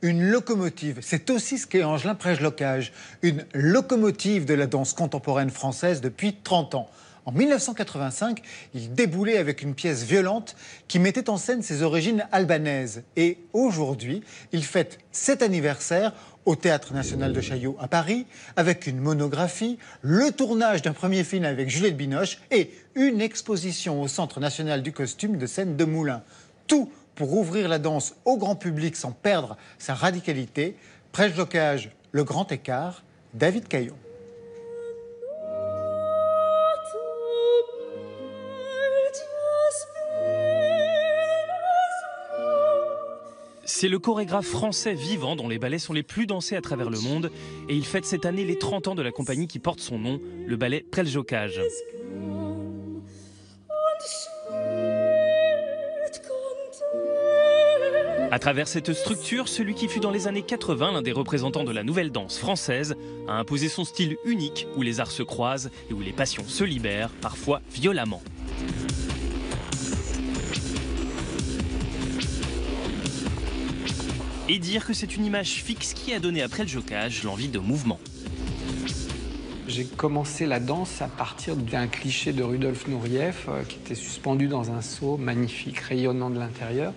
Une locomotive, c'est aussi ce qu'est Angelin Prejlocage, une locomotive de la danse contemporaine française depuis 30 ans. En 1985, il déboulait avec une pièce violente qui mettait en scène ses origines albanaises. Et aujourd'hui, il fête cet anniversaire au Théâtre National de Chaillot à Paris, avec une monographie, le tournage d'un premier film avec Juliette Binoche et une exposition au Centre National du Costume de Seine de Moulins. Tout pour ouvrir la danse au grand public sans perdre sa radicalité. Prejlocage, le grand écart, David Caillon. C'est le chorégraphe français vivant dont les ballets sont les plus dansés à travers le monde et il fête cette année les 30 ans de la compagnie qui porte son nom, le ballet Prejlocage. À travers cette structure, celui qui fut dans les années 80 l'un des représentants de la nouvelle danse française a imposé son style unique où les arts se croisent et où les passions se libèrent, parfois violemment. Et dire que c'est une image fixe qui a donné à Prejlocage l'envie de mouvement. J'ai commencé la danse à partir d'un cliché de Rudolf Nureyev qui était suspendu dans un seau magnifique, rayonnant de l'intérieur.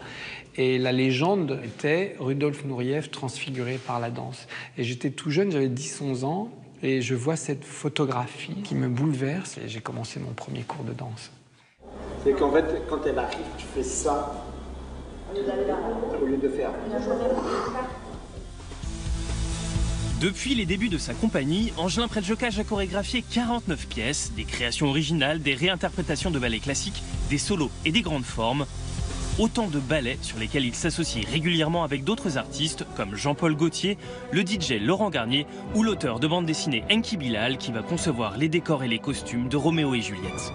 Et la légende était Rudolf Nureyev transfiguré par la danse. Et j'étais tout jeune, j'avais 10-11 ans, et je vois cette photographie qui me bouleverse. Et j'ai commencé mon premier cours de danse. C'est qu'en fait, quand elle arrive, tu fais ça au lieu de faire. Depuis les débuts de sa compagnie, Angelin Prejlocage a chorégraphié 49 pièces, des créations originales, des réinterprétations de ballets classiques, des solos et des grandes formes. Autant de ballets sur lesquels il s'associe régulièrement avec d'autres artistes comme Jean-Paul Gaultier, le DJ Laurent Garnier ou l'auteur de bande dessinée Enki Bilal qui va concevoir les décors et les costumes de Roméo et Juliette.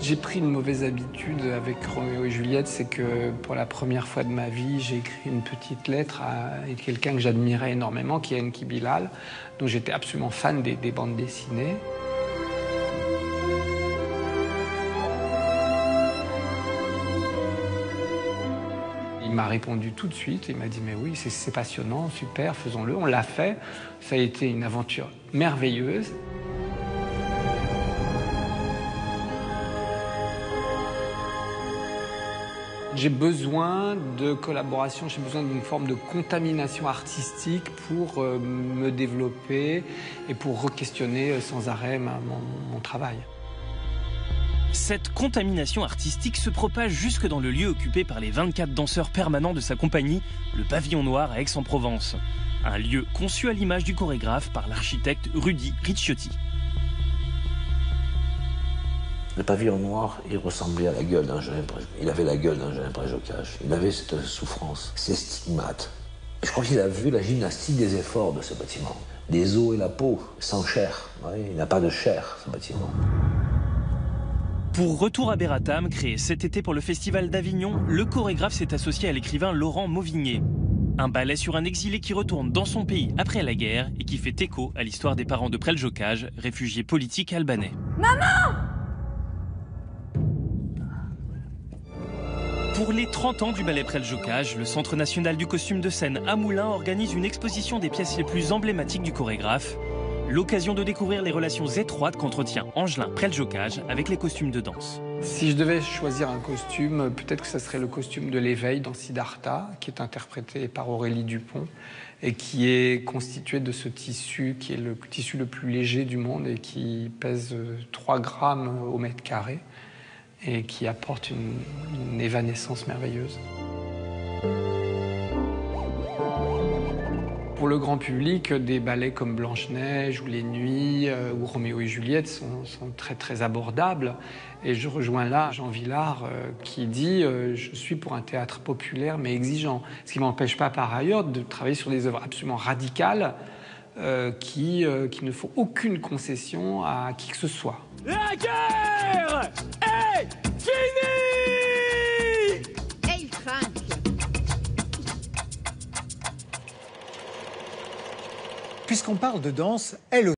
J'ai pris une mauvaise habitude avec Roméo et Juliette, c'est que pour la première fois de ma vie, j'ai écrit une petite lettre à quelqu'un que j'admirais énormément, qui est Enki Bilal, dont j'étais absolument fan des bandes dessinées. Il m'a répondu tout de suite, il m'a dit « mais oui, c'est passionnant, super, faisons-le ». On l'a fait, ça a été une aventure merveilleuse. J'ai besoin de collaboration, j'ai besoin d'une forme de contamination artistique pour me développer et pour re-questionner sans arrêt mon travail. Cette contamination artistique se propage jusque dans le lieu occupé par les 24 danseurs permanents de sa compagnie, le Pavillon Noir à Aix-en-Provence. Un lieu conçu à l'image du chorégraphe par l'architecte Rudy Ricciotti. Le Pavillon Noir, il ressemblait à la gueule d'Angelin Prejlocage. Il avait la gueule d'Angelin Prejlocage. Il avait cette souffrance, ces stigmates. Je crois qu'il a vu la gymnastique des efforts de ce bâtiment. Des os et la peau, sans chair. Oui, il n'a pas de chair, ce bâtiment. Pour Retour à Beratam, créé cet été pour le Festival d'Avignon, le chorégraphe s'est associé à l'écrivain Laurent Mauvigné. Un ballet sur un exilé qui retourne dans son pays après la guerre et qui fait écho à l'histoire des parents de Prejlocage, réfugiés politiques albanais. Maman! Pour les 30 ans du ballet Prejlocage, le Centre National du Costume de Seine à Moulins organise une exposition des pièces les plus emblématiques du chorégraphe. L'occasion de découvrir les relations étroites qu'entretient Angelin Prejlocage avec les costumes de danse. Si je devais choisir un costume, peut-être que ce serait le costume de l'éveil dans Siddhartha, qui est interprété par Aurélie Dupont et qui est constitué de ce tissu qui est le tissu le plus léger du monde et qui pèse 3 grammes au mètre carré et qui apporte une évanescence merveilleuse. Pour le grand public, des ballets comme Blanche-Neige ou Les Nuits ou Roméo et Juliette sont très très abordables. Et je rejoins là Jean Vilar qui dit « Je suis pour un théâtre populaire mais exigeant ». Ce qui ne m'empêche pas par ailleurs de travailler sur des œuvres absolument radicales qui ne font aucune concession à qui que ce soit. La guerre est finie! Et il trinque. Puisqu'on parle de danse, elle aussi